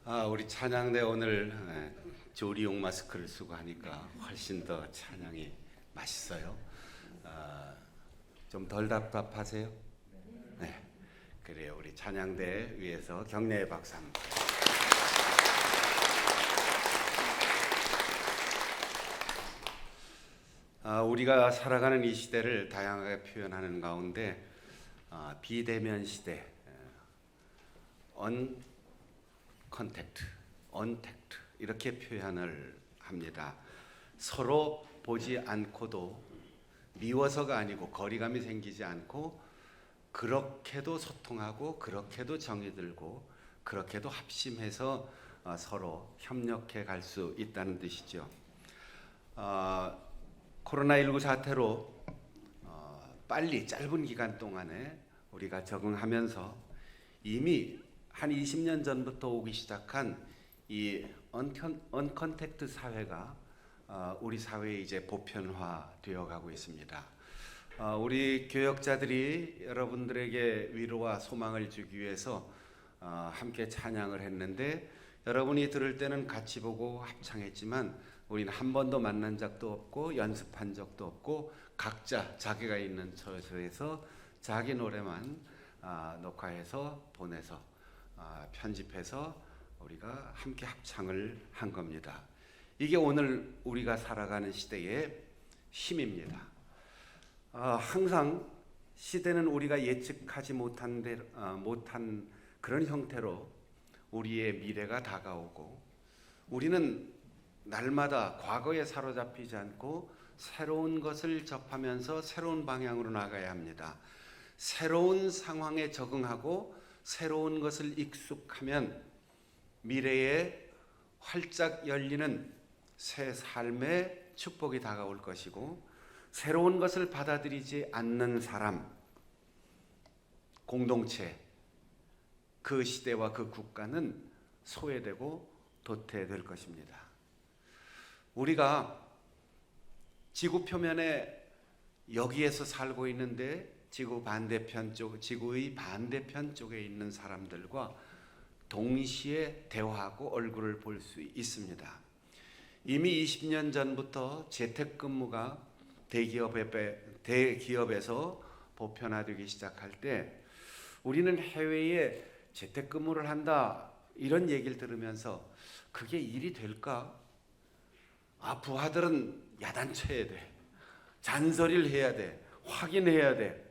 우리 찬양대 오늘 조리용 마스크를 쓰고 하니까 훨씬 더 찬양이 맛있어요. 좀 덜 답답하세요? 네, 그래요. 우리 찬양대 위해서 격려의 박수 한번. 우리가 살아가는 이 시대를 다양하게 표현하는 가운데 비대면 시대, 언택트 이렇게 표현을 합니다. 서로 보지 않고도 미워서가 아니고 거리감이 생기지 않고 그렇게도 소통하고 그렇게도 정이 들고 그렇게도 합심해서 서로 협력해 갈 수 있다는 뜻이죠. 코로나19 사태로 빨리 짧은 기간 동안에 우리가 적응하면서 이미 한 20년 전부터 오기 시작한 이 언컨택트 사회가 우리 사회에 이제 보편화되어 가고 있습니다. 우리 교역자들이 여러분들에게 위로와 소망을 주기 위해서 함께 찬양을 했는데 여러분이 들을 때는 같이 보고 합창했지만 우리는 한 번도 만난 적도 없고 연습한 적도 없고 각자 자기가 있는 처소에서 자기 노래만 녹화해서 보내서 편집해서 우리가 함께 합창을 한 겁니다. 이게 오늘 우리가 살아가는 시대의 힘입니다. 항상 시대는 우리가 예측하지 못한 그런 형태로 우리의 미래가 다가오고 우리는 날마다 과거에 사로잡히지 않고 새로운 것을 접하면서 새로운 방향으로 나가야 합니다. 새로운 상황에 적응하고 새로운 것을 익숙하면 미래에 활짝 열리는 새 삶의 축복이 다가올 것이고 새로운 것을 받아들이지 않는 사람, 공동체, 그 시대와 그 국가는 소외되고 도태될 것입니다. 우리가 지구 표면에 여기에서 살고 있는데 지구의 반대편 쪽에 있는 사람들과 동시에 대화하고 얼굴을 볼 수 있습니다. 이미 20년 전부터 재택근무가 대기업에서 보편화되기 시작할 때 우리는 해외에 재택근무를 한다 이런 얘기를 들으면서 그게 일이 될까? 부하들은 야단쳐야 돼. 잔소리를 해야 돼. 확인해야 돼.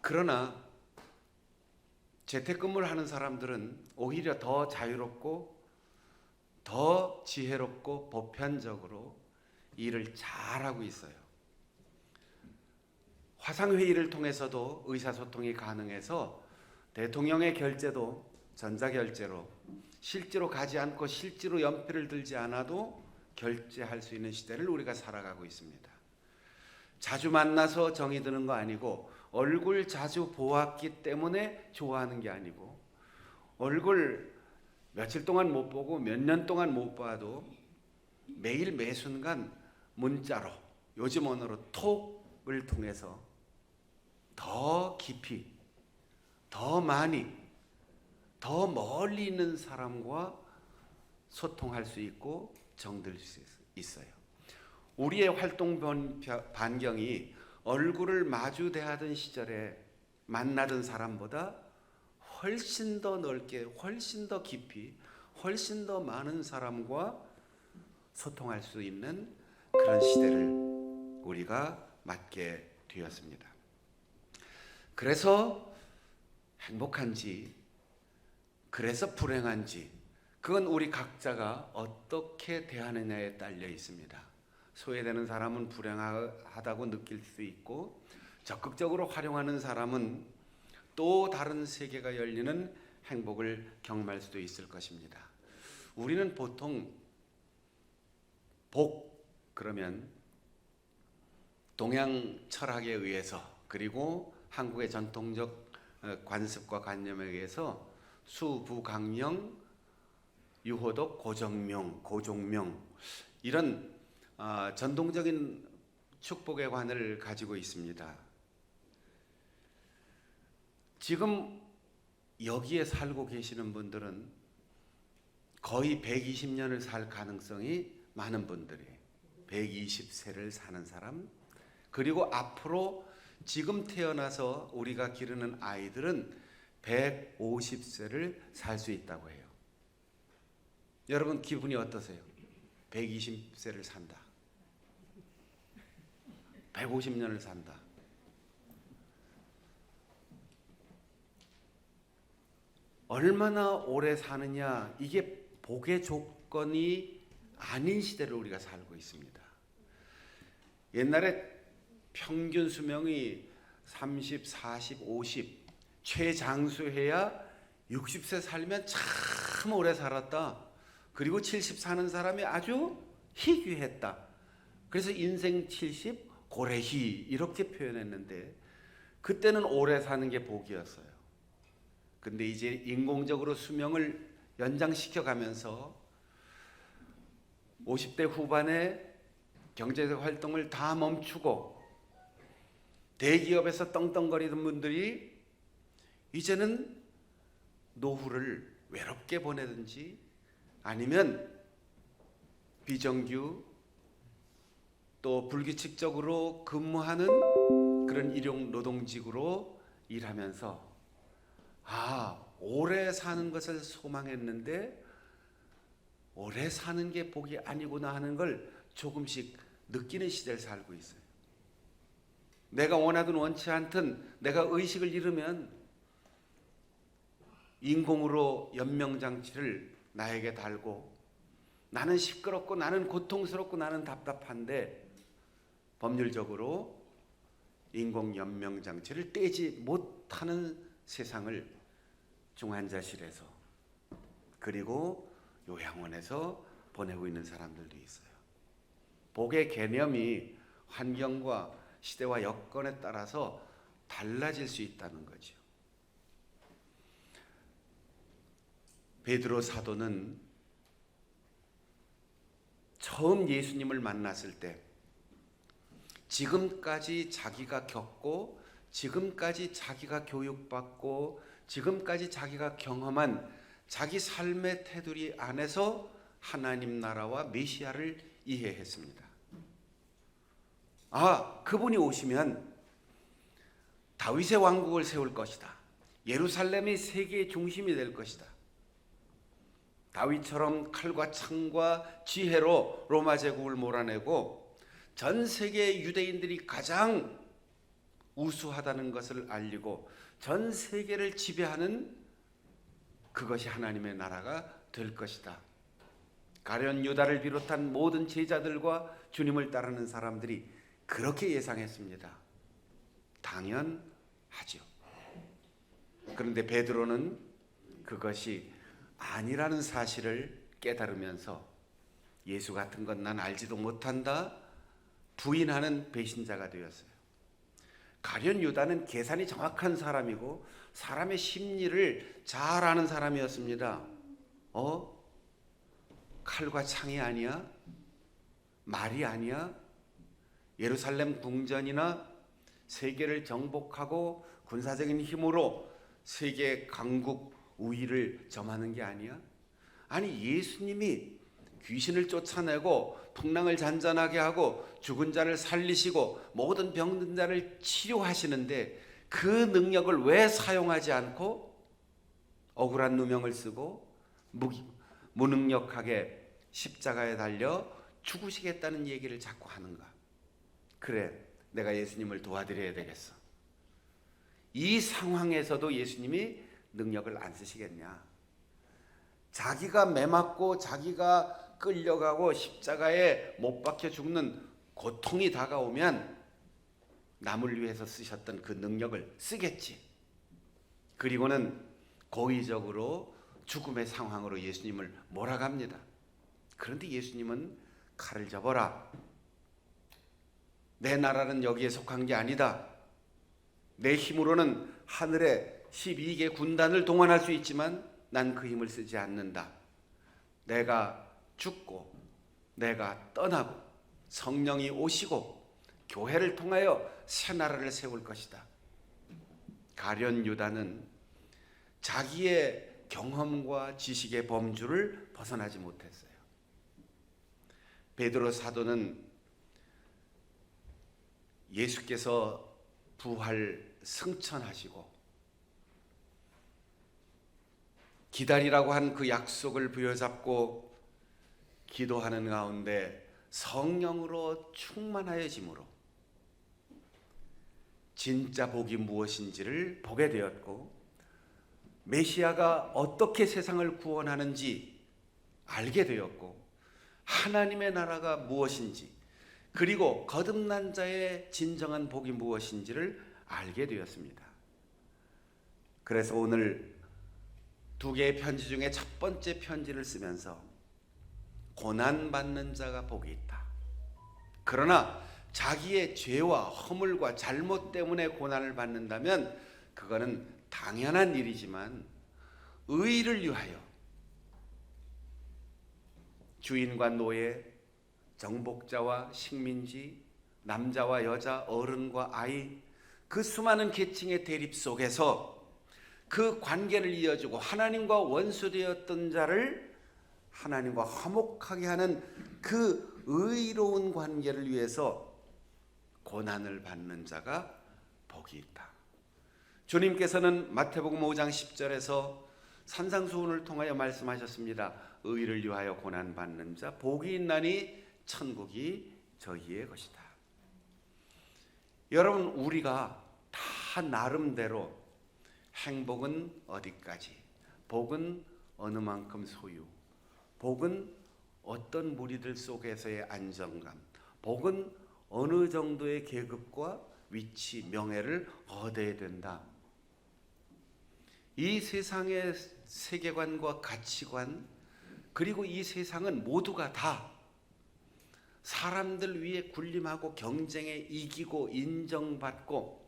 그러나 재택근무를 하는 사람들은 오히려 더 자유롭고 더 지혜롭고 보편적으로 일을 잘하고 있어요. 화상회의를 통해서도 의사소통이 가능해서 대통령의 결제도 전자결제로 실제로 가지 않고 실제로 연필을 들지 않아도 결제할 수 있는 시대를 우리가 살아가고 있습니다. 자주 만나서 정이 드는 거 아니고 얼굴 자주 보았기 때문에 좋아하는 게 아니고 얼굴 며칠 동안 못 보고 몇 년 동안 못 봐도 매일 매순간 문자로 요즘 언어로 톡을 통해서 더 깊이 더 많이 더 멀리 있는 사람과 소통할 수 있고 정들 수 있어요. 우리의 활동 반경이 얼굴을 마주 대하던 시절에 만나던 사람보다 훨씬 더 넓게, 훨씬 더 깊이, 훨씬 더 많은 사람과 소통할 수 있는 그런 시대를 우리가 맞게 되었습니다. 그래서 행복한지, 그래서 불행한지, 그건 우리 각자가 어떻게 대하느냐에 딸려 있습니다. 소외되는 사람은 불행하다고 느낄 수 있고 적극적으로 활용하는 사람은 또 다른 세계가 열리는 행복을 경험할 수도 있을 것입니다. 우리는 보통 복 그러면 동양 철학에 의해서 그리고 한국의 전통적 관습과 관념에 의해서 수부강령, 유호덕, 고정명, 고종명 이런 전통적인 축복의 관을 가지고 있습니다. 지금 여기에 살고 계시는 분들은 거의 120년을 살 가능성이 많은 분들이 120세를 사는 사람, 그리고 앞으로 지금 태어나서 우리가 기르는 아이들은 150세를 살 수 있다고 해요. 여러분 기분이 어떠세요? 120세를 산다. 150년을 산다. 얼마나 오래 사느냐, 이게 복의 조건이 아닌 시대를 우리가 살고 있습니다. 옛날에 평균 수명이 30, 40, 50, 최장수해야 60세 살면 참 오래 살았다. 그리고 70 사는 사람이 아주 희귀했다. 그래서 인생 70, 고래희 이렇게 표현했는데 그때는 오래 사는 게 복이었어요. 근데 이제 인공적으로 수명을 연장시켜 가면서 50대 후반에 경제적 활동을 다 멈추고 대기업에서 떵떵거리던 분들이 이제는 노후를 외롭게 보내든지 아니면 비정규 또 불규칙적으로 근무하는 그런 일용 노동직으로 일하면서 오래 사는 것을 소망했는데 오래 사는 게 복이 아니구나 하는 걸 조금씩 느끼는 시대를 살고 있어요. 내가 원하든 원치 않든 내가 의식을 잃으면 인공으로 연명장치를 나에게 달고 나는 시끄럽고 나는 고통스럽고 나는 답답한데 법률적으로 인공 연명장치를 떼지 못하는 세상을 중환자실에서 그리고 요양원에서 보내고 있는 사람들도 있어요. 복의 개념이 환경과 시대와 여건에 따라서 달라질 수 있다는 거죠. 베드로 사도는 처음 예수님을 만났을 때 지금까지 자기가 겪고 지금까지 자기가 교육받고 지금까지 자기가 경험한 자기 삶의 테두리 안에서 하나님 나라와 메시아를 이해했습니다. 그분이 오시면 다윗의 왕국을 세울 것이다. 예루살렘이 세계의 중심이 될 것이다. 다윗처럼 칼과 창과 지혜로 로마 제국을 몰아내고 전 세계 유대인들이 가장 우수하다는 것을 알리고 전 세계를 지배하는 그것이 하나님의 나라가 될 것이다. 가룟 유다를 비롯한 모든 제자들과 주님을 따르는 사람들이 그렇게 예상했습니다. 당연하죠. 그런데 베드로는 그것이 아니라는 사실을 깨달으면서 예수 같은 건 난 알지도 못한다 부인하는 배신자가 되었어요. 가룟 유다는 계산이 정확한 사람이고 사람의 심리를 잘 아는 사람이었습니다. 칼과 창이 아니야? 말이 아니야? 예루살렘 궁전이나 세계를 정복하고 군사적인 힘으로 세계 강국 우위를 점하는 게 아니야? 아니 예수님이 귀신을 쫓아내고 풍랑을 잔잔하게 하고 죽은 자를 살리시고 모든 병든 자를 치료하시는데 그 능력을 왜 사용하지 않고 억울한 누명을 쓰고 무능력하게 십자가에 달려 죽으시겠다는 얘기를 자꾸 하는가? 그래, 내가 예수님을 도와드려야 되겠어. 이 상황에서도 예수님이 능력을 안 쓰시겠냐? 자기가 매맞고 자기가 끌려가고 십자가에 못 박혀 죽는 고통이 다가오면 남을 위해서 쓰셨던 그 능력을 쓰겠지. 그리고는 고의적으로 죽음의 상황으로 예수님을 몰아갑니다. 그런데 예수님은 칼을 접어라. 내 나라는 여기에 속한 게 아니다. 내 힘으로는 하늘에 12개 군단을 동원할 수 있지만 난 그 힘을 쓰지 않는다. 내가 죽고 내가 떠나고 성령이 오시고 교회를 통하여 새 나라를 세울 것이다. 가룟 유다는 자기의 경험과 지식의 범주를 벗어나지 못했어요. 베드로 사도는 예수께서 부활 승천하시고 기다리라고 한 그 약속을 부여잡고 기도하는 가운데 성령으로 충만하여짐으로 진짜 복이 무엇인지를 보게 되었고, 메시아가 어떻게 세상을 구원하는지 알게 되었고, 하나님의 나라가 무엇인지, 그리고 거듭난 자의 진정한 복이 무엇인지를 알게 되었습니다. 그래서 오늘 두 개의 편지 중에 첫 번째 편지를 쓰면서 고난받는 자가 복이 있다. 그러나 자기의 죄와 허물과 잘못 때문에 고난을 받는다면 그거는 당연한 일이지만 의를 위하여 주인과 노예, 정복자와 식민지, 남자와 여자, 어른과 아이, 그 수많은 계층의 대립 속에서 그 관계를 이어주고 하나님과 원수되었던 자를 하나님과 화목하게 하는 그 의로운 관계를 위해서 고난을 받는 자가 복이 있다. 주님께서는 마태복음 5장 10절에서 산상수훈을 통하여 말씀하셨습니다. 의를 위하여 고난 받는 자 복이 있나니 천국이 저희의 것이다. 여러분, 우리가 다 나름대로 행복은 어디까지, 복은 어느 만큼 소유, 복은 어떤 무리들 속에서의 안정감, 복은 어느 정도의 계급과 위치, 명예를 얻어야 된다. 이 세상의 세계관과 가치관, 그리고 이 세상은 모두가 다 사람들 위에 군림하고 경쟁에 이기고 인정받고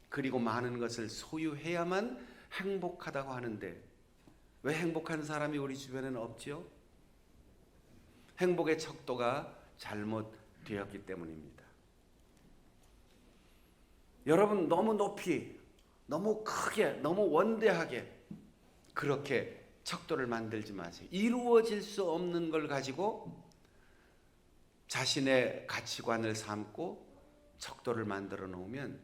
그리고 많은 것을 소유해야만 행복하다고 하는데, 왜 행복한 사람이 우리 주변에는 없지요? 행복의 척도가 잘못되었기 때문입니다. 여러분, 너무 높이, 너무 크게, 너무 원대하게 그렇게 척도를 만들지 마세요. 이루어질 수 없는 걸 가지고 자신의 가치관을 삼고 척도를 만들어 놓으면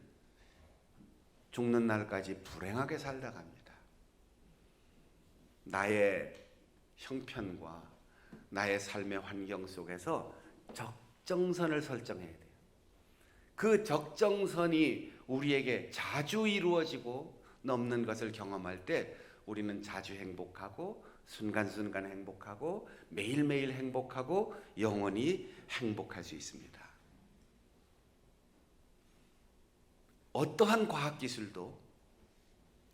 죽는 날까지 불행하게 살다 갑니다. 나의 형편과 나의 삶의 환경 속에서 적정선을 설정해야 돼요. 그 적정선이 우리에게 자주 이루어지고 넘는 것을 경험할 때 우리는 자주 행복하고 순간순간 행복하고 매일매일 행복하고 영원히 행복할 수 있습니다. 어떠한 과학기술도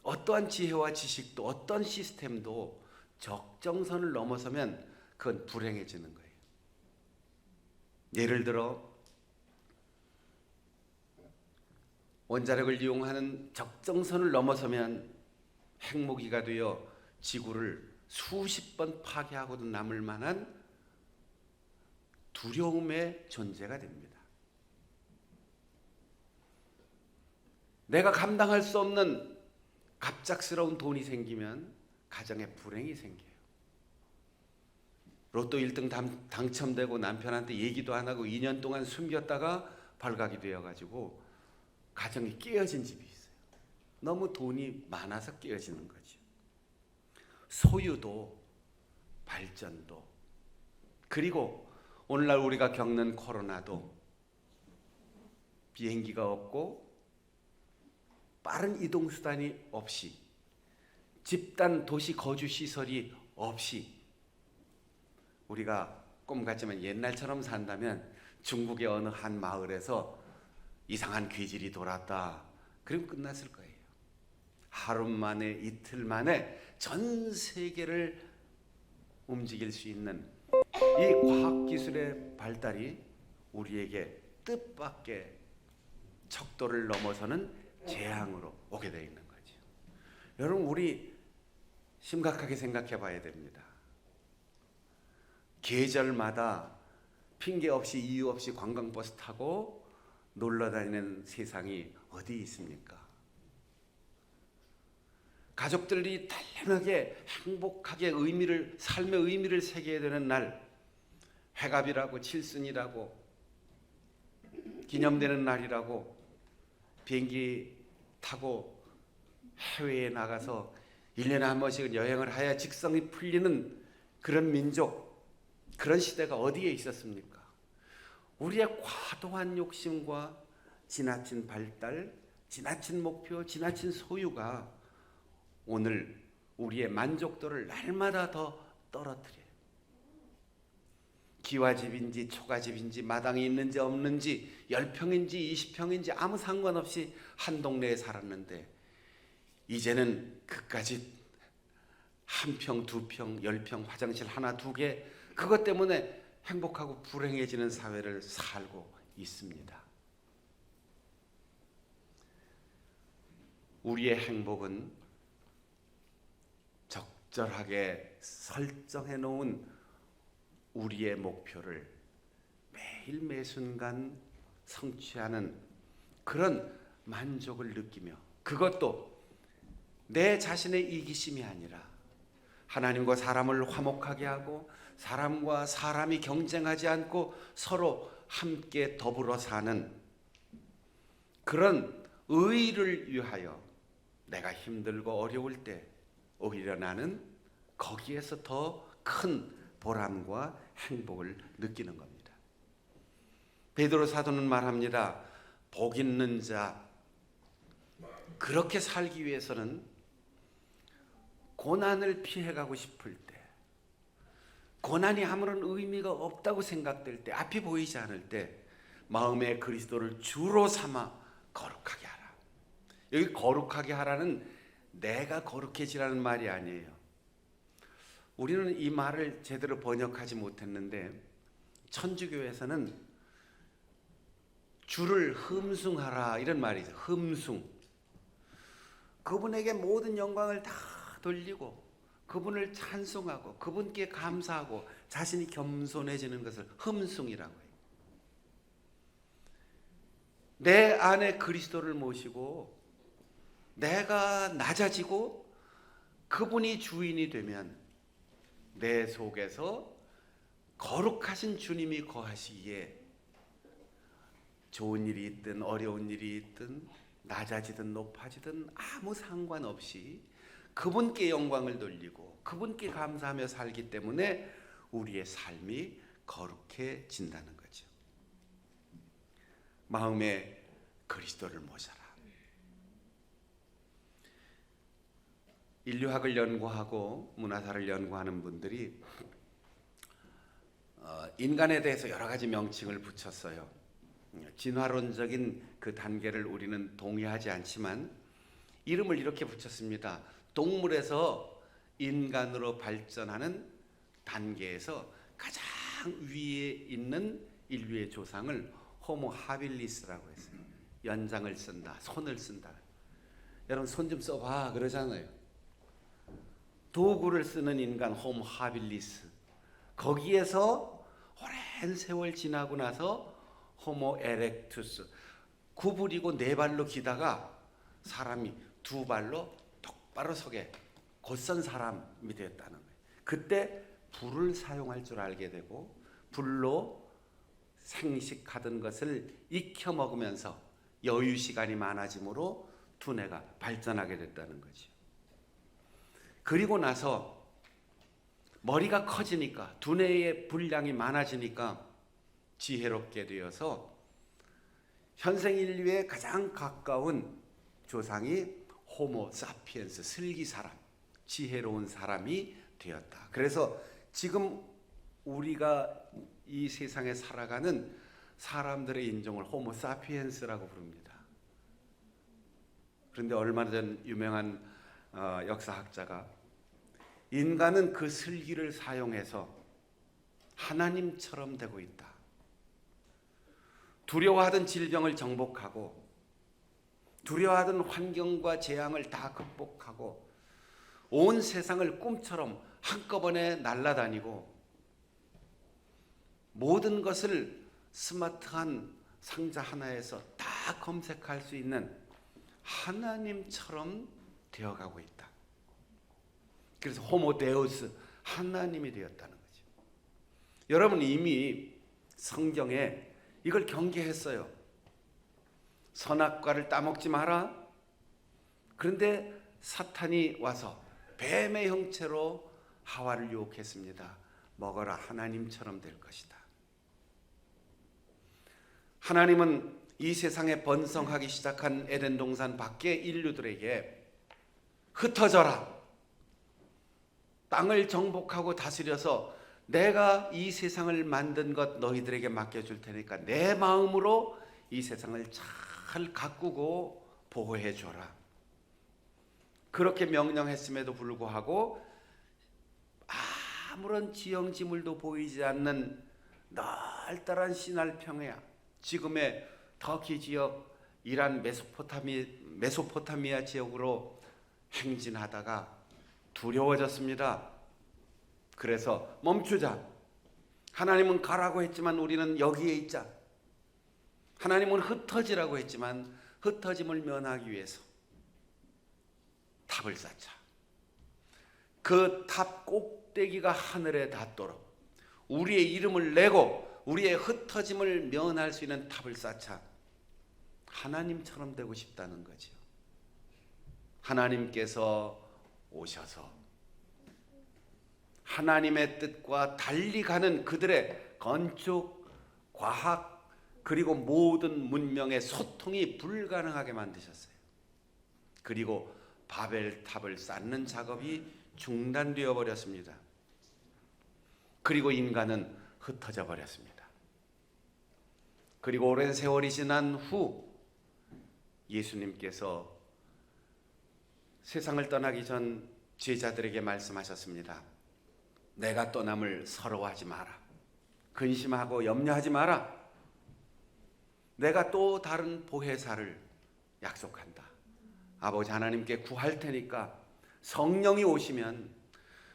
어떠한 지혜와 지식도 어떤 시스템도 적정선을 넘어서면 그건 불행해지는 거예요. 예를 들어 원자력을 이용하는 적정선을 넘어서면 핵무기가 되어 지구를 수십 번 파괴하고도 남을 만한 두려움의 존재가 됩니다. 내가 감당할 수 없는 갑작스러운 돈이 생기면 가정에 불행이 생겨요. 로또 1등 당첨되고 남편한테 얘기도 안 하고 2년 동안 숨겼다가 발각이 되어가지고 가정이 깨어진 집이 있어요. 너무 돈이 많아서 깨어지는 거죠. 소유도 발전도, 그리고 오늘날 우리가 겪는 코로나도 비행기가 없고 빠른 이동수단이 없이 집단 도시 거주 시설이 없이 우리가 꿈 같지만 옛날처럼 산다면 중국의 어느 한 마을에서 이상한 귀질이 돌았다, 그럼 끝났을 거예요. 하루 만에 이틀 만에 전 세계를 움직일 수 있는 이 과학기술의 발달이 우리에게 뜻밖의 척도를 넘어서는 재앙으로 오게 되어 있는 거죠. 여러분, 우리 심각하게 생각해 봐야 됩니다. 계절마다 핑계 없이 이유 없이 관광버스 타고 놀러 다니는 세상이 어디 있습니까? 가족들이 단련하게 행복하게 삶의 의미를 새겨야 되는 날, 회갑이라고 칠순이라고 기념되는 날이라고 비행기 타고 해외에 나가서 1년에 한 번씩은 여행을 해야 직성이 풀리는 그런 민족, 그런 시대가 어디에 있었습니까? 우리의 과도한 욕심과 지나친 발달, 지나친 목표, 지나친 소유가 오늘 우리의 만족도를 날마다 더 떨어뜨려요. 기와집인지 초가집인지 마당이 있는지 없는지 10평인지 20평인지 아무 상관없이 한 동네에 살았는데 이제는 그까지 1평, 2평, 10평, 화장실 하나, 2개 그것 때문에 행복하고 불행해지는 사회를 살고 있습니다. 우리의 행복은 적절하게 설정해 놓은 우리의 목표를 매일 매순간 성취하는 그런 만족을 느끼며, 그것도 내 자신의 이기심이 아니라 하나님과 사람을 화목하게 하고 사람과 사람이 경쟁하지 않고 서로 함께 더불어 사는 그런 의를 위하여 내가 힘들고 어려울 때 오히려 나는 거기에서 더 큰 보람과 행복을 느끼는 겁니다. 베드로 사도는 말합니다. 복 있는 자, 그렇게 살기 위해서는 고난을 피해가고 싶을 때, 고난이 아무런 의미가 없다고 생각될 때, 앞이 보이지 않을 때 마음에 그리스도를 주로 삼아 거룩하게 하라. 여기 거룩하게 하라는 내가 거룩해지라는 말이 아니에요. 우리는 이 말을 제대로 번역하지 못했는데 천주교에서는 주를 흠숭하라 이런 말이죠. 흠숭. 그분에게 모든 영광을 다 돌리고 그분을 찬송하고 그분께 감사하고 자신이 겸손해지는 것을 흠숭이라고 해요. 내 안에 그리스도를 모시고 내가 낮아지고 그분이 주인이 되면 내 속에서 거룩하신 주님이 거하시기에 좋은 일이 있든 어려운 일이 있든 낮아지든 높아지든 아무 상관없이 그분께 영광을 돌리고 그분께 감사하며 살기 때문에 우리의 삶이 거룩해진다는 거죠. 마음에 그리스도를 모셔라. 인류학을 연구하고 문화사를 연구하는 분들이 인간에 대해서 여러 가지 명칭을 붙였어요. 진화론적인 그 단계를 우리는 동의하지 않지만 이름을 이렇게 붙였습니다. 동물에서 인간으로 발전하는 단계에서 가장 위에 있는 인류의 조상을 호모 하빌리스라고 했어요. 연장을 쓴다, 손을 쓴다. 여러분 손 좀 써봐 그러잖아요. 도구를 쓰는 인간 호모 하빌리스, 거기에서 오랜 세월 지나고 나서 호모 에렉투스, 구부리고 네 발로 기다가 사람이 두 발로 똑바로 서게 곧선 사람이 되었다는 거예요. 그때 불을 사용할 줄 알게 되고 불로 생식하던 것을 익혀 먹으면서 여유 시간이 많아지므로 두뇌가 발전하게 됐다는 거죠. 그리고 나서 머리가 커지니까 두뇌의 분량이 많아지니까 지혜롭게 되어서 현생 인류에 가장 가까운 조상이 호모 사피엔스, 슬기 사람, 지혜로운 사람이 되었다. 그래서 지금 우리가 이 세상에 살아가는 사람들의 인종을 호모 사피엔스라고 부릅니다. 그런데 얼마 전 유명한 역사학자가 인간은 그 슬기를 사용해서 하나님처럼 되고 있다. 두려워하던 질병을 정복하고 두려워하던 환경과 재앙을 다 극복하고 온 세상을 꿈처럼 한꺼번에 날아다니고 모든 것을 스마트한 상자 하나에서 다 검색할 수 있는 하나님처럼 되어가고 있다. 그래서 호모데우스, 하나님이 되었다는 거죠. 여러분 이미 성경에 이걸 경계했어요. 선악과를 따먹지 마라. 그런데 사탄이 와서 뱀의 형체로 하와를 유혹했습니다. 먹어라, 하나님처럼 될 것이다. 하나님은 이 세상에 번성하기 시작한 에덴 동산 밖의 인류들에게 흩어져라, 땅을 정복하고 다스려서 내가 이 세상을 만든 것 너희들에게 맡겨줄 테니까 내 마음으로 이 세상을 잘 가꾸고 보호해 줘라. 그렇게 명령했음에도 불구하고 아무런 지형지물도 보이지 않는 널따란 시날 평야, 지금의 터키 지역, 이란 메소포타미아 지역으로 행진하다가 두려워졌습니다. 그래서 멈추자. 하나님은 가라고 했지만 우리는 여기에 있자. 하나님은 흩어지라고 했지만 흩어짐을 면하기 위해서 탑을 쌓자. 그 탑 꼭대기가 하늘에 닿도록 우리의 이름을 내고 우리의 흩어짐을 면할 수 있는 탑을 쌓자. 하나님처럼 되고 싶다는 거죠. 하나님께서 오셔서 하나님의 뜻과 달리 가는 그들의 건축, 과학, 그리고 모든 문명의 소통이 불가능하게 만드셨어요. 그리고 바벨탑을 쌓는 작업이 중단되어 버렸습니다. 그리고 인간은 흩어져 버렸습니다. 그리고 오랜 세월이 지난 후 예수님께서 세상을 떠나기 전 제자들에게 말씀하셨습니다. 내가 떠남을 서러워하지 마라. 근심하고 염려하지 마라. 내가 또 다른 보혜사를 약속한다. 아버지 하나님께 구할 테니까 성령이 오시면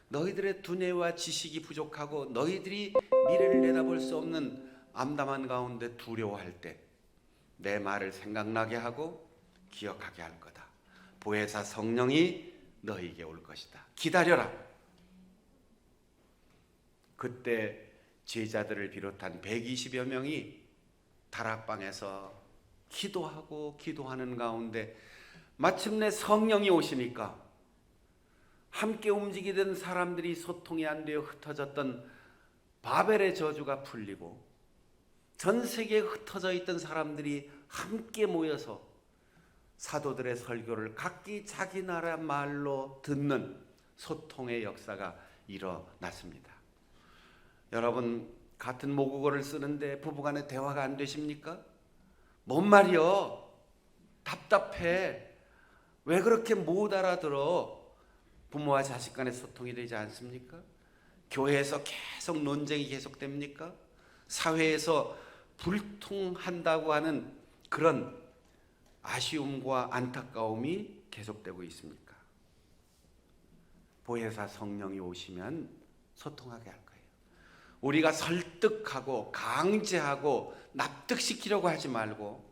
너희들의 두뇌와 지식이 부족하고 너희들이 미래를 내다볼 수 없는 암담한 가운데 두려워할 때 내 말을 생각나게 하고 기억하게 할 거다. 보혜사 성령이 너희에게 올 것이다. 기다려라. 그때 제자들을 비롯한 120여 명이 다락방에서 기도하고 기도하는 가운데 마침내 성령이 오시니까 함께 움직이던 사람들이 소통이 안 되어 흩어졌던 바벨의 저주가 풀리고 전 세계에 흩어져 있던 사람들이 함께 모여서 사도들의 설교를 각기 자기 나라 말로 듣는 소통의 역사가 일어났습니다. 여러분 같은 모국어를 쓰는데 부부간에 대화가 안 되십니까? 뭔 말이요? 답답해. 왜 그렇게 못 알아들어? 부모와 자식 간의 소통이 되지 않습니까? 교회에서 계속 논쟁이 계속됩니까? 사회에서 불통한다고 하는 그런 아쉬움과 안타까움이 계속되고 있습니까? 보혜사 성령이 오시면 소통하게 할 거예요. 우리가 설득하고 강제하고 납득시키려고 하지 말고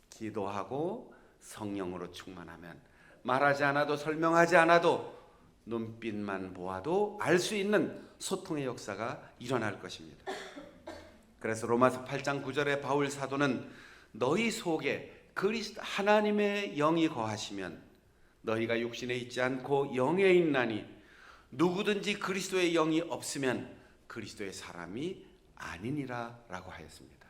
기도하고 성령으로 충만하면 말하지 않아도 설명하지 않아도 눈빛만 보아도 알 수 있는 소통의 역사가 일어날 것입니다. 그래서 로마서 8장 9절에 바울 사도는 너희 속에 그리스도 하나님의 영이 거하시면 너희가 육신에 있지 않고 영에 있나니 누구든지 그리스도의 영이 없으면 그리스도의 사람이 아니니라 라고 하였습니다.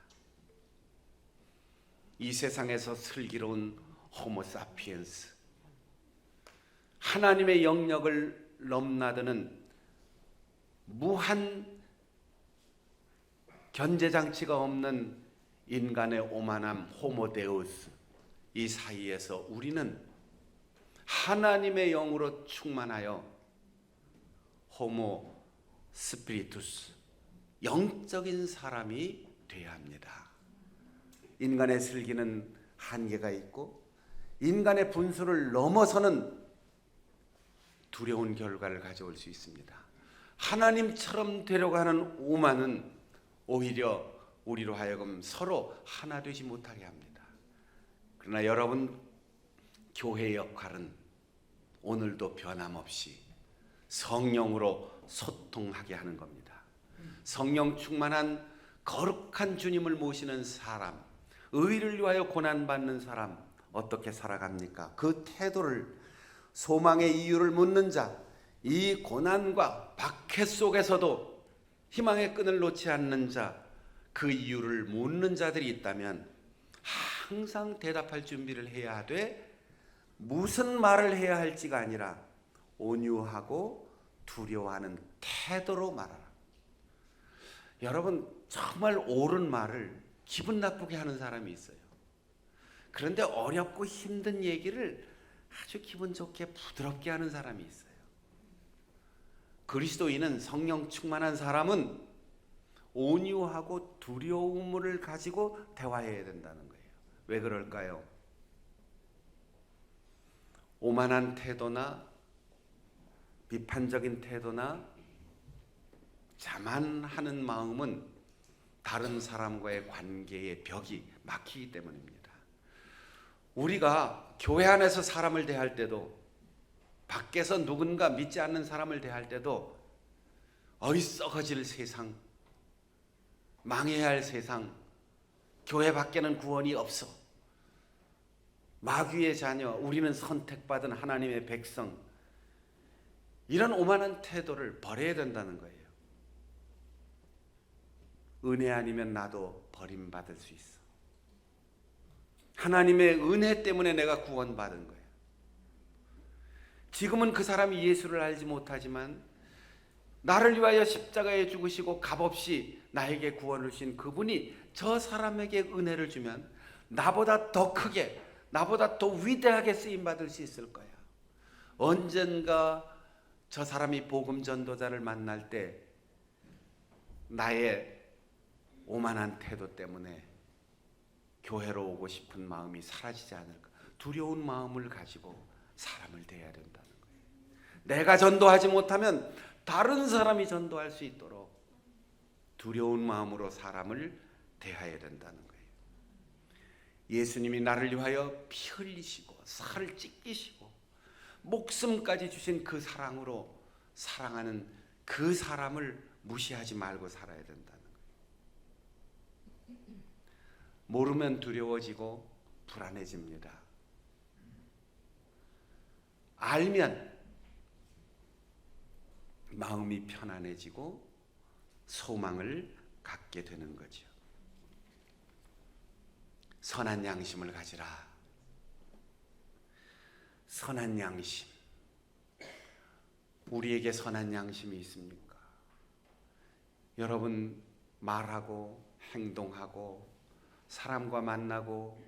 이 세상에서 슬기로운 호모사피엔스, 하나님의 영역을 넘나드는 무한 견제장치가 없는 인간의 오만함 호모데우스, 이 사이에서 우리는 하나님의 영으로 충만하여 호모 스피리투스, 영적인 사람이 되어야 합니다. 인간의 슬기는 한계가 있고 인간의 분수를 넘어서는 두려운 결과를 가져올 수 있습니다. 하나님처럼 되려고 하는 오만은 오히려 우리로 하여금 서로 하나 되지 못하게 합니다. 그러나 여러분, 교회의 역할은 오늘도 변함없이 성령으로 소통하게 하는 겁니다. 성령 충만한 거룩한 주님을 모시는 사람, 의를 위하여 고난받는 사람 어떻게 살아갑니까? 그 태도를, 소망의 이유를 묻는 자, 이 고난과 박해 속에서도 희망의 끈을 놓지 않는 자, 그 이유를 묻는 자들이 있다면 항상 대답할 준비를 해야 하되, 무슨 말을 해야 할지가 아니라 온유하고 두려워하는 태도로 말하라. 여러분, 정말 옳은 말을 기분 나쁘게 하는 사람이 있어요. 그런데 어렵고 힘든 얘기를 아주 기분 좋게 부드럽게 하는 사람이 있어요. 그리스도인은, 성령 충만한 사람은 온유하고 두려움을 가지고 대화해야 된다는 거예요. 왜 그럴까요? 오만한 태도나 비판적인 태도나 자만하는 마음은 다른 사람과의 관계의 벽이 막히기 때문입니다. 우리가 교회 안에서 사람을 대할 때도, 밖에서 누군가 믿지 않는 사람을 대할 때도 썩어질 세상, 망해야 할 세상, 교회 밖에는 구원이 없어, 마귀의 자녀, 우리는 선택받은 하나님의 백성, 이런 오만한 태도를 버려야 된다는 거예요. 은혜 아니면 나도 버림받을 수 있어. 하나님의 은혜 때문에 내가 구원받은 거예요. 지금은 그 사람이 예수를 알지 못하지만 나를 위하여 십자가에 죽으시고 값없이 나에게 구원을 주신 그분이 저 사람에게 은혜를 주면 나보다 더 크게, 나보다 더 위대하게 쓰임받을 수 있을 거야. 언젠가 저 사람이 복음 전도자를 만날 때 나의 오만한 태도 때문에 교회로 오고 싶은 마음이 사라지지 않을까. 두려운 마음을 가지고 사람을 대해야 된다는 거예요. 내가 전도하지 못하면 다른 사람이 전도할 수 있도록 두려운 마음으로 사람을 대해야 된다는 거예요. 예수님이 나를 위하여 피 흘리시고 살을 찢기시고 목숨까지 주신 그 사랑으로 사랑하는 그 사람을 무시하지 말고 살아야 된다는 거예요. 모르면 두려워지고 불안해집니다. 알면 마음이 편안해지고 소망을 갖게 되는 거죠. 선한 양심을 가지라. 선한 양심. 우리에게 선한 양심이 있습니까? 여러분, 말하고 행동하고 사람과 만나고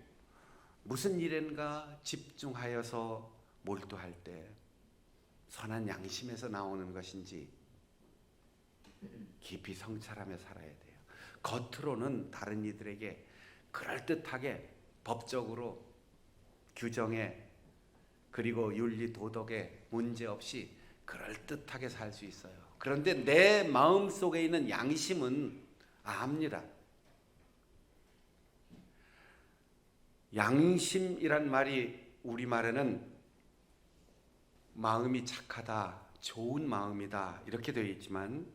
무슨 일인가 집중하여서 몰두할 때 선한 양심에서 나오는 것인지 깊이 성찰하며 살아야 돼요. 겉으로는 다른 이들에게 그럴듯하게 법적으로 규정에 그리고 윤리 도덕에 문제없이 그럴듯하게 살 수 있어요. 그런데 내 마음속에 있는 양심은 압니다. 양심이란 말이 우리말에는 마음이 착하다, 좋은 마음이다 이렇게 되어 있지만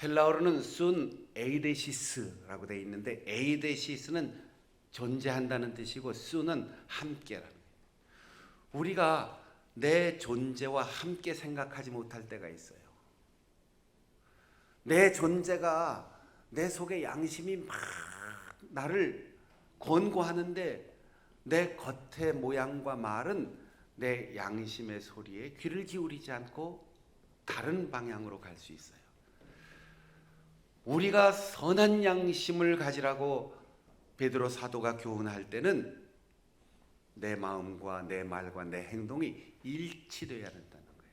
헬라어로는 순 에이데시스라고 되어 있는데 에이데시스는 존재한다는 뜻이고 순은 함께라는 거예요. 우리가 내 존재와 함께 생각하지 못할 때가 있어요. 내 존재가 내 속에 양심이 막 나를 권고하는데 내 겉의 모양과 말은 내 양심의 소리에 귀를 기울이지 않고 다른 방향으로 갈 수 있어요. 우리가 선한 양심을 가지라고 베드로 사도가 교훈할 때는 내 마음과 내 말과 내 행동이 일치되어야 된다는 거예요.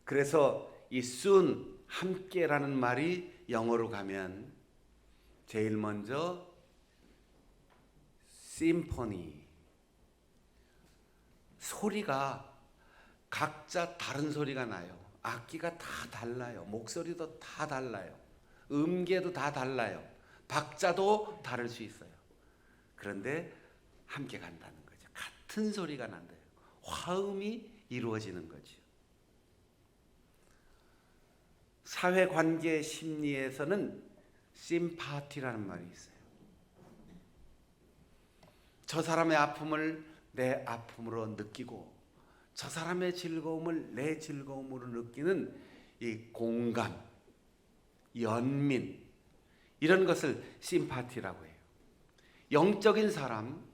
그래서 이 soon, 함께라는 말이 영어로 가면 제일 먼저 심포니, 소리가 각자 다른 소리가 나요. 악기가 다 달라요. 목소리도 다 달라요. 음계도 다 달라요. 박자도 다를 수 있어요. 그런데 함께 간다는 거죠. 같은 소리가 난대요. 화음이 이루어지는 거죠. 사회관계 심리에서는 심파티라는 말이 있어요. 저 사람의 아픔을 내 아픔으로 느끼고 저 사람의 즐거움을 내 즐거움으로 느끼는 이 공감, 연민, 이런 것을 심파티라고 해요. 영적인 사람,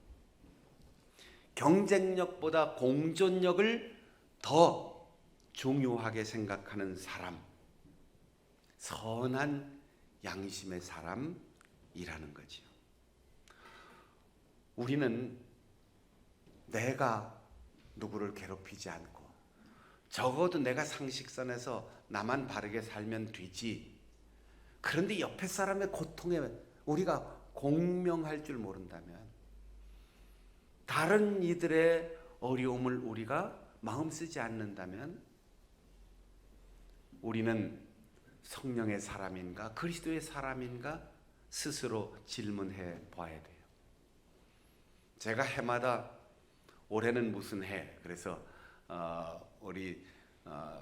경쟁력보다 공존력을 더 중요하게 생각하는 사람, 선한 양심의 사람이라는 거죠. 우리는 내가 누구를 괴롭히지 않고 적어도 내가 상식선에서 나만 바르게 살면 되지. 그런데 옆에 사람의 고통에 우리가 공명할 줄 모른다면, 다른 이들의 어려움을 우리가 마음 쓰지 않는다면 우리는 성령의 사람인가 그리스도의 사람인가 스스로 질문해 봐야 돼요. 제가 해마다 올해는 무슨 해, 그래서 우리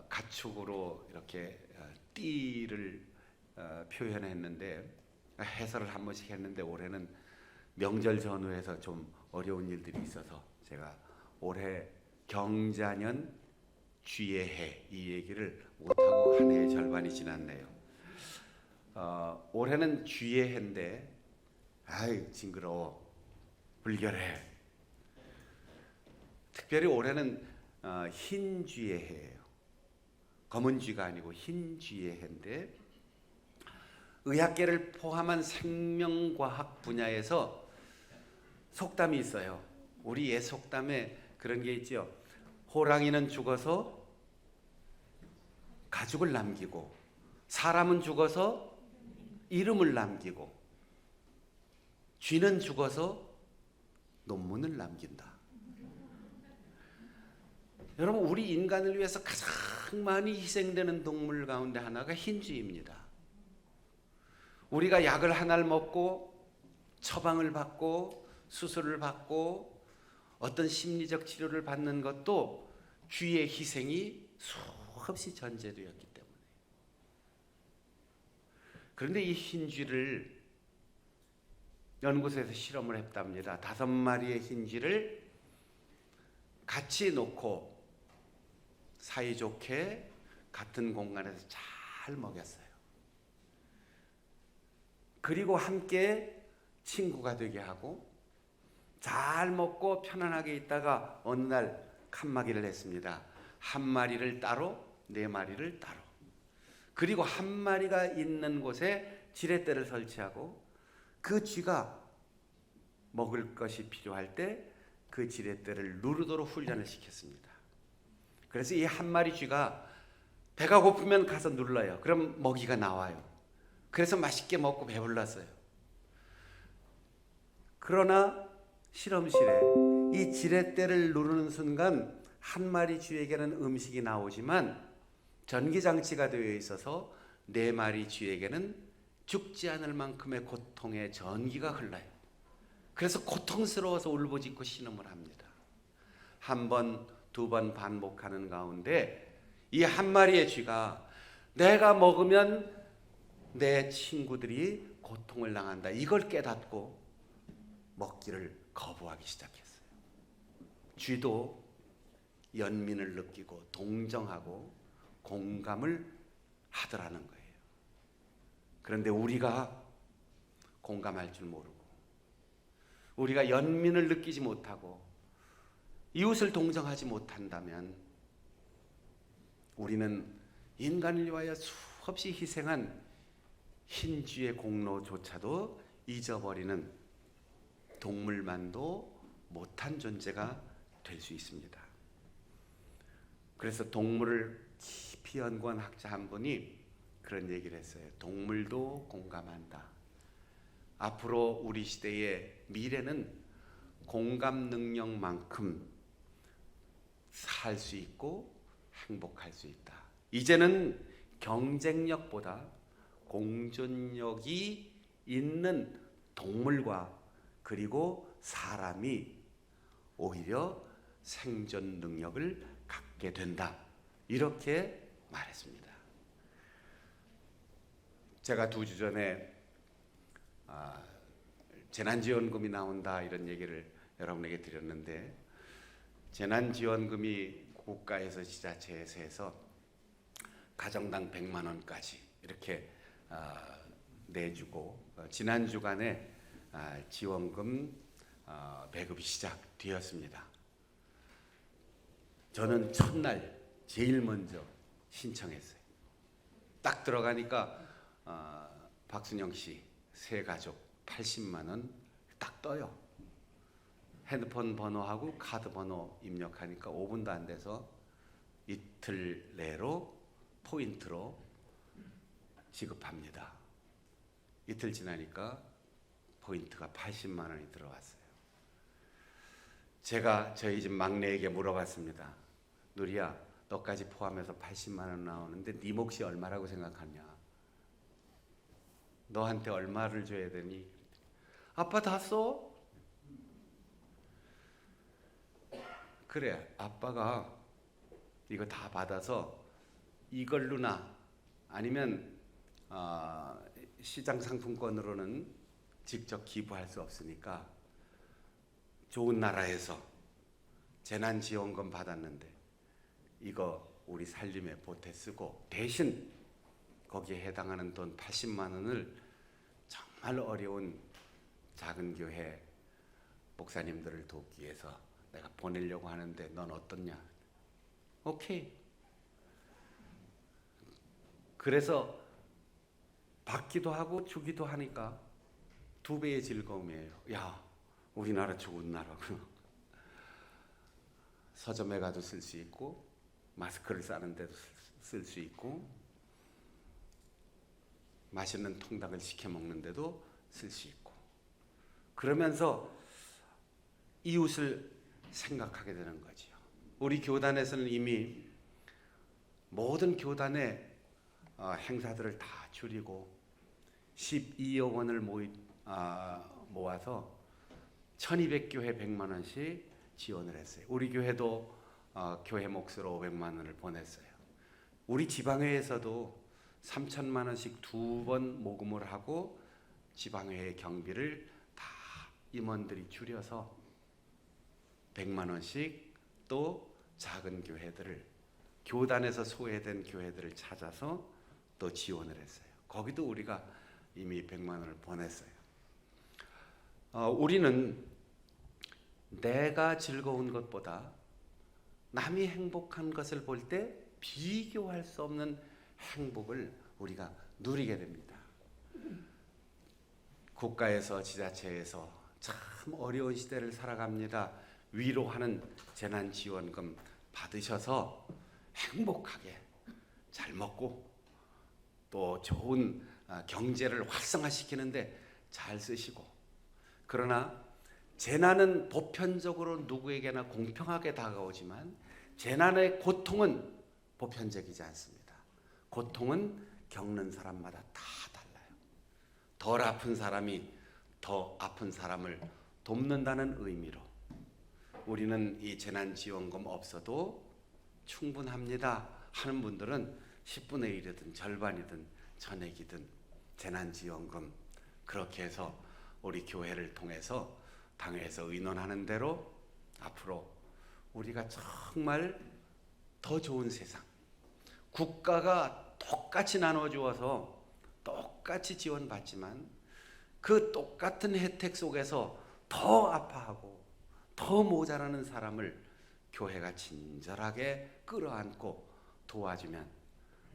가축으로 이렇게 띠를 표현했는데, 해설을 한 번씩 했는데 올해는 명절 전후에서 좀 어려운 일들이 있어서 제가 올해 경자년 쥐의 해, 이 얘기를 못하고 한 해의 절반이 지났네요. 올해는 쥐의 해인데 아이 징그러워, 불결해. 특별히 올해는 흰 쥐의 해예요. 검은 쥐가 아니고 흰 쥐의 해인데, 의학계를 포함한 생명과학 분야에서 속담이 있어요. 우리 옛 속담에 그런 게 있죠. 호랑이는 죽어서 가죽을 남기고, 사람은 죽어서 이름을 남기고, 쥐는 죽어서 논문을 남긴다. 여러분, 우리 인간을 위해서 가장 많이 희생되는 동물 가운데 하나가 흰쥐입니다. 우리가 약을 하나를 먹고 처방을 받고 수술을 받고 어떤 심리적 치료를 받는 것도 쥐의 희생이 수없이 전제되었기 때문에. 그런데 이 흰쥐를 연구소에서 실험을 했답니다. 5마리의 흰쥐를 같이 놓고 사이좋게 같은 공간에서 잘 먹였어요. 그리고 함께 친구가 되게 하고 잘 먹고 편안하게 있다가 어느 날 칸막이를 했습니다. 1마리를 따로, 4마리를 따로. 그리고 1마리가 있는 곳에 지렛대를 설치하고 그 쥐가 먹을 것이 필요할 때 그 지렛대를 누르도록 훈련을 시켰습니다. 그래서 이 1마리 쥐가 배가 고프면 가서 눌러요. 그럼 먹이가 나와요. 그래서 맛있게 먹고 배불렀어요. 그러나 실험실에 이 지렛대를 누르는 순간 1마리 쥐에게는 음식이 나오지만 전기장치가 되어 있어서 4마리 쥐에게는 죽지 않을 만큼의 고통의 전기가 흘러요. 그래서 고통스러워서 울부짖고 신음을 합니다. 1번, 2번 반복하는 가운데 이 1마리의 쥐가 내가 먹으면 내 친구들이 고통을 당한다, 이걸 깨닫고 먹기를 거부하기 시작했어요. 쥐도 연민을 느끼고 동정하고 공감을 하더라는 거예요. 그런데 우리가 공감할 줄 모르고 우리가 연민을 느끼지 못하고 이웃을 동정하지 못한다면 우리는 인간을 위하여 수없이 희생한 흰쥐의 공로조차도 잊어버리는 동물만도 못한 존재가 될 수 있습니다. 그래서 동물을 깊이 연구한 학자 한 분이 그런 얘기를 했어요. 동물도 공감한다. 앞으로 우리 시대의 미래는 공감 능력만큼 살 수 있고 행복할 수 있다. 이제는 경쟁력보다 공존력이 있는 동물과 그리고 사람이 오히려 생존 능력을 갖게 된다. 이렇게 말했습니다. 제가 2주 전에 재난지원금이 나온다 이런 얘기를 여러분에게 드렸는데, 재난지원금이 국가에서 지자체에서 해서 가정당 100만 원까지 이렇게 내주고, 지난 주간에 지원금 배급이 시작되었습니다. 저는 첫날 제일 먼저 신청했어요. 딱 들어가니까 박순영 씨 세 가족 80만 원 딱 떠요. 핸드폰 번호하고 카드 번호 입력하니까 5분도 안 돼서 이틀 내로 포인트로 지급합니다. 이틀 지나니까 포인트가 80만 원이 들어왔어요. 제가 저희 집 막내에게 물어봤습니다. 누리야, 너까지 포함해서 80만 원 나오는데 네 몫이 얼마라고 생각하냐? 너한테 얼마를 줘야 되니? 아빠 다 써? 그래, 아빠가 이거 다 받아서 이걸로나 아니면 시장 상품권으로는 직접 기부할 수 없으니까 좋은 나라에서 재난지원금 받았는데 이거 우리 살림에 보태 쓰고, 대신 거기에 해당하는 돈 80만 원을 정말 어려운 작은 교회 목사님들을 돕기 위해서 내가 보내려고 하는데 넌 어떻냐? 오케이. 그래서 받기도 하고 주기도 하니까 2배의 즐거움이에요. 야, 우리나라 좋은 나라구나. 서점에 가도 쓸 수 있고, 마스크를 싸는 데도 쓸 수 있고, 맛있는 통닭을 시켜 먹는 데도 쓸 수 있고, 그러면서 이웃을 생각하게 되는 거죠. 우리 교단에서는 이미 모든 교단의 행사들을 다 줄이고 12억 원을 모아서 1200교회 100만 원씩 지원을 했어요. 우리 교회도 교회 몫으로 500만 원을 보냈어요. 우리 지방회에서도 3천만 원씩 2번 모금을 하고 지방회의 경비를 다 임원들이 줄여서 100만 원씩 또 작은 교회들을, 교단에서 소외된 교회들을 찾아서 또 지원을 했어요. 거기도 우리가 이미 100만 원을 보냈어요. 우리는 내가 즐거운 것보다 남이 행복한 것을 볼 때 비교할 수 없는 행복을 우리가 누리게 됩니다. 국가에서 지자체에서 참 어려운 시대를 살아갑니다. 위로하는 재난지원금 받으셔서 행복하게 잘 먹고 또 좋은 경제를 활성화시키는데 잘 쓰시고, 그러나 재난은 보편적으로 누구에게나 공평하게 다가오지만 재난의 고통은 보편적이지 않습니다. 고통은 겪는 사람마다 다 달라요. 덜 아픈 사람이 더 아픈 사람을 돕는다는 의미로 우리는 이 재난지원금 없어도 충분합니다 하는 분들은 10분의 1이든 절반이든 전액이든 재난지원금 그렇게 해서 우리 교회를 통해서 당회에서 의논하는 대로 앞으로 우리가 정말 더 좋은 세상, 국가가 똑같이 나눠주어서 똑같이 지원받지만 그 똑같은 혜택 속에서 더 아파하고 더 모자라는 사람을 교회가 친절하게 끌어안고 도와주면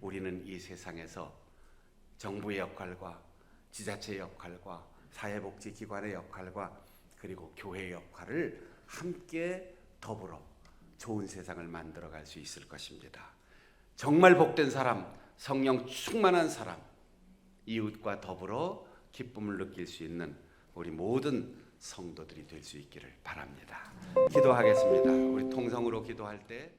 우리는 이 세상에서 정부의 역할과 지자체의 역할과 사회복지기관의 역할과 그리고 교회의 역할을 함께 더불어 좋은 세상을 만들어갈 수 있을 것입니다. 정말 복된 사람, 성령 충만한 사람, 이웃과 더불어 기쁨을 느낄 수 있는 우리 모든 성도들이 될 수 있기를 바랍니다. 기도하겠습니다. 우리 통성으로 기도할 때